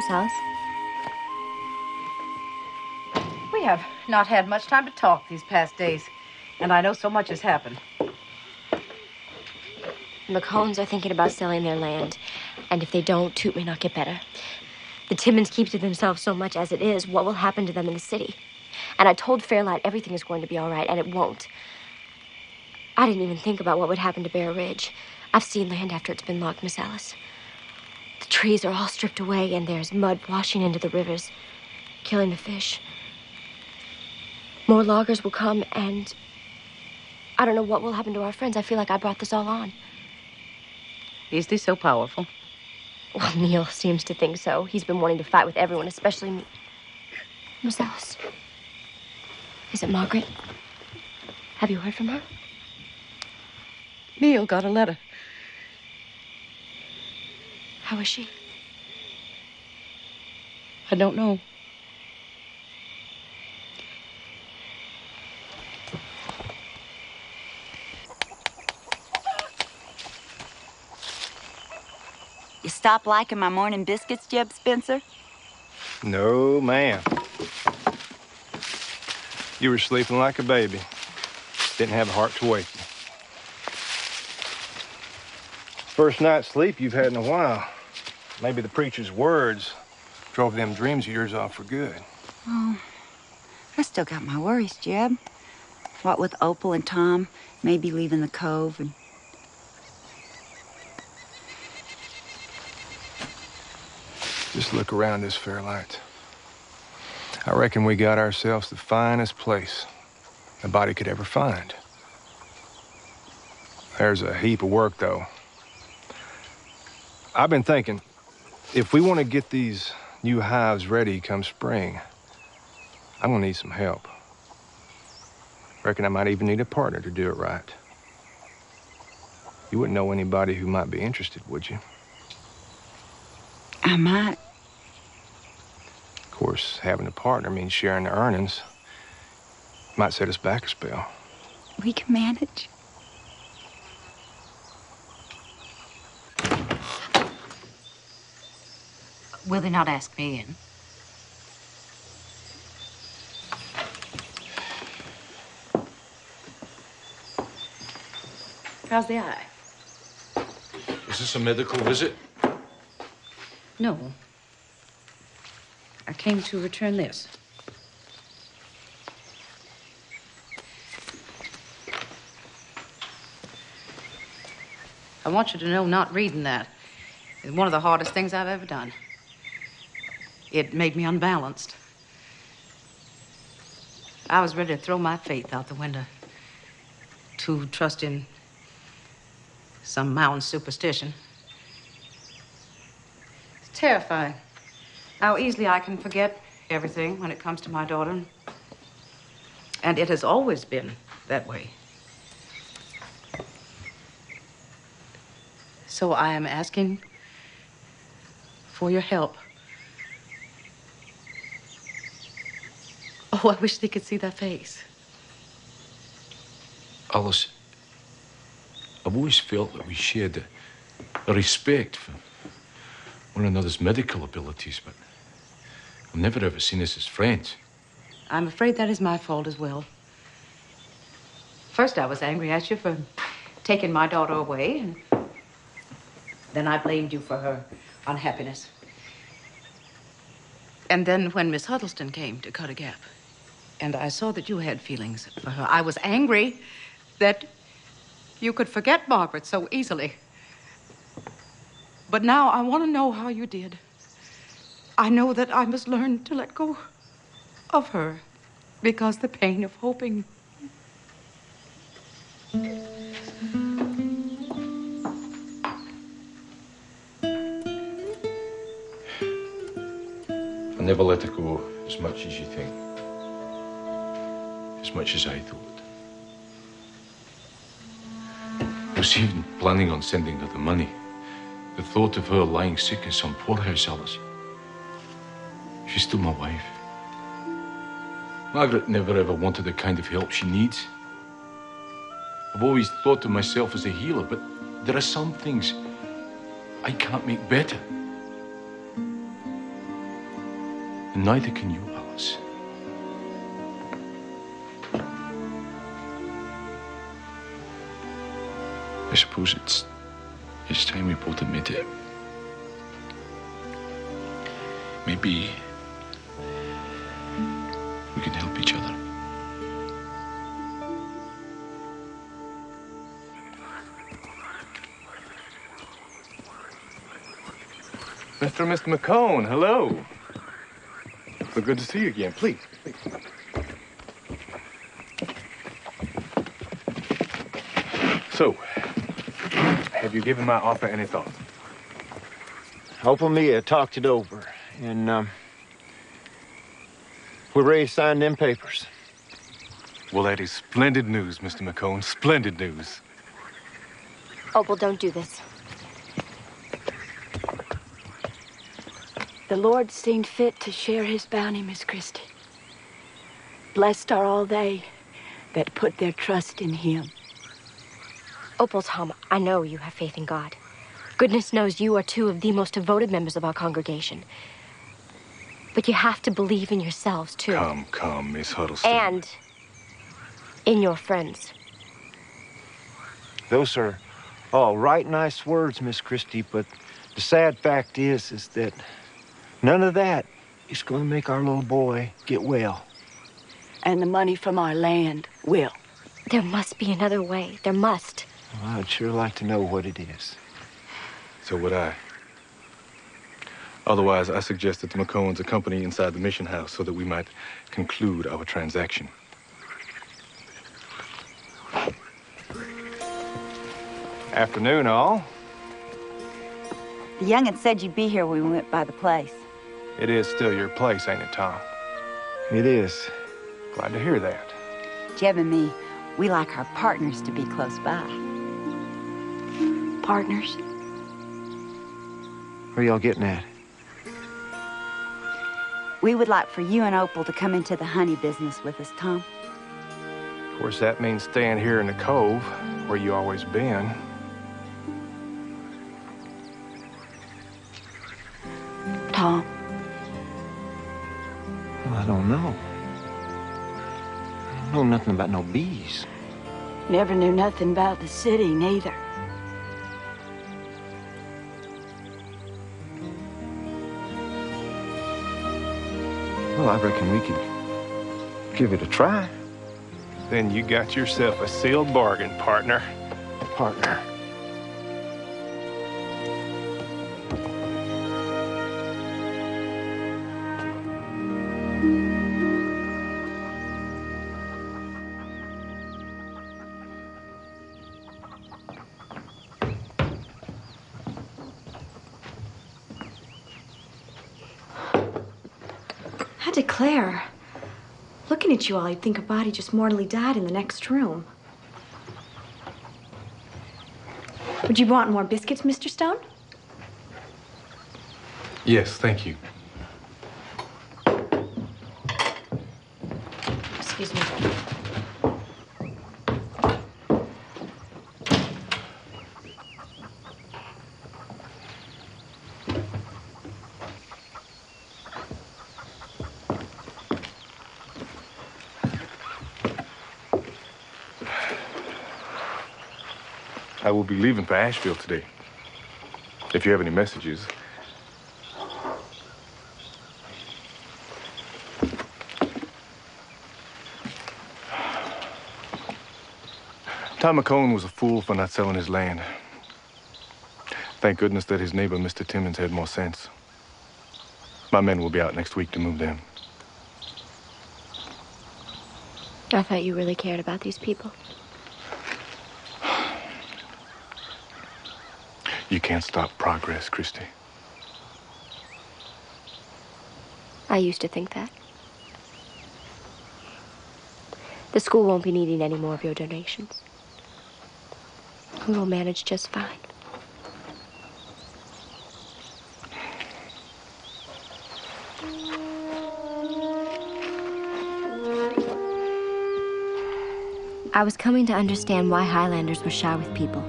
Miss Alice? We have not had much time to talk these past days, and I know so much has happened. The McCollans are thinking about selling their land, and if they don't, Toot may not get better. The Timmons keep to themselves so much as it is. What will happen to them in the city? And I told Fairlight everything is going to be all right, and it won't. I didn't even think about what would happen to Bear Ridge. I've seen land after it's been logged, Miss Alice. The trees are all stripped away, and there's mud washing into the rivers, killing the fish. More loggers will come, and I don't know what will happen to our friends. I feel like I brought this all on. Is this so powerful? Well, Neil seems to think so. He's been wanting to fight with everyone, especially me. Miss Alice. Is it Margaret? Have you heard from her? Neil got a letter. How is she? I don't know. You stop liking my morning biscuits, Jeb Spencer? No, ma'am. You were sleeping like a baby. Didn't have a heart to wake you. First night's sleep you've had in a while. Maybe the preacher's words drove them dreams of yours off for good. Oh, I still got my worries, Jeb. What with Opal and Tom maybe leaving the cove and... Just look around this Fairlight. I reckon we got ourselves the finest place a body could ever find. There's a heap of work, though. I've been thinking, if we want to get these new hives ready come spring, I'm gonna need some help. Reckon I might even need a partner to do it right. You wouldn't know anybody who might be interested, would you? I might. Of course, having a partner means sharing the earnings. Might set us back a spell. We can manage. Will they not ask me in? How's the eye? Is this a medical visit? No. I came to return this. I want you to know not reading that is one of the hardest things I've ever done. It made me unbalanced. I was ready to throw my faith out the window to trust in some mountain superstition. It's terrifying how easily I can forget everything when it comes to my daughter. And it has always been that way. So I am asking for your help. Oh, I wish they could see that face. Alice, I've always felt that we shared a respect for one another's medical abilities, but I've never ever seen us as friends. I'm afraid that is my fault as well. First, I was angry at you for taking my daughter away, and then I blamed you for her unhappiness. And then when Miss Huddleston came to cut a gap, and I saw that you had feelings for her, I was angry that you could forget Margaret so easily. But now I want to know how you did. I know that I must learn to let go of her because the pain of hoping. I never let her go as much as you think. As much as I thought. I was even planning on sending her the money. The thought of her lying sick in some poorhouse, Alice. She's still my wife. Margaret never ever wanted the kind of help she needs. I've always thought of myself as a healer, but there are some things I can't make better. and neither can you, Alice. I suppose it's time we both admit it. Maybe we can help each other. Mr. and Mr. McCone, hello. So good to see you again. Please, please. So, have you given my offer any thought? Hope and me talked it over, and we're ready to sign them papers. Well, that is splendid news, Mr. McCone. Splendid news. Opal, don't do this. The Lord seen fit to share his bounty, Miss Christy. Blessed are all they that put their trust in him. Opal, Tom, I know you have faith in God. Goodness knows you are two of the most devoted members of our congregation. But you have to believe in yourselves, too. Come, Miss Huddleston. And in your friends. Those are all right nice words, Miss Christy, but the sad fact is that none of that is going to make our little boy get well. And the money from our land will. There must be another way. There must. Well, I'd sure like to know what it is. So would I. Otherwise, I suggest that the McCones accompany inside the mission house so that we might conclude our transaction. Afternoon, all. The young'un said you'd be here when we went by the place. It is still your place, ain't it, Tom? It is. Glad to hear that. Jeb and me, we like our partners to be close by. Partners? Where y'all getting at? We would like for you and Opal to come into the honey business with us, Tom. Of course, that means staying here in the cove, where you always been. Tom. Well, I don't know. I don't know nothing about no bees. Never knew nothing about the city, neither. Well, I reckon we could give it a try. Then you got yourself a sealed bargain, partner. Partner. I declare, looking at you all, you'd think a body just mortally died in the next room. Would you want more biscuits, Mr. Stone? Yes, thank you. Excuse me. I will be leaving for Asheville today. If you have any messages. Tom McCone was a fool for not selling his land. Thank goodness that his neighbor, Mr. Timmons, had more sense. My men will be out next week to move them. I thought you really cared about these people. You can't stop progress, Christy. I used to think that. The school won't be needing any more of your donations. We will manage just fine. I was coming to understand why Highlanders were shy with people.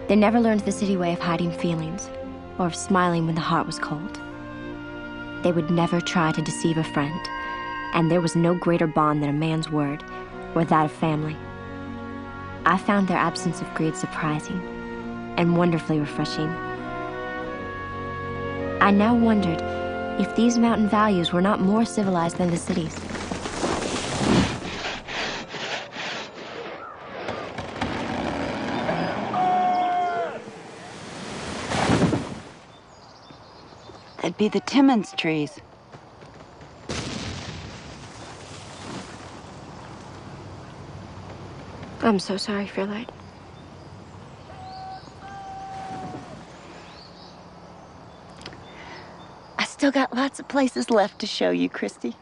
They never learned the city way of hiding feelings, or of smiling when the heart was cold. They would never try to deceive a friend, and there was no greater bond than a man's word or that of family. I found their absence of greed surprising and wonderfully refreshing. I now wondered if these mountain values were not more civilized than the cities. That'd be the Timmins trees. I'm so sorry, Fairlight. I still got lots of places left to show you, Christy.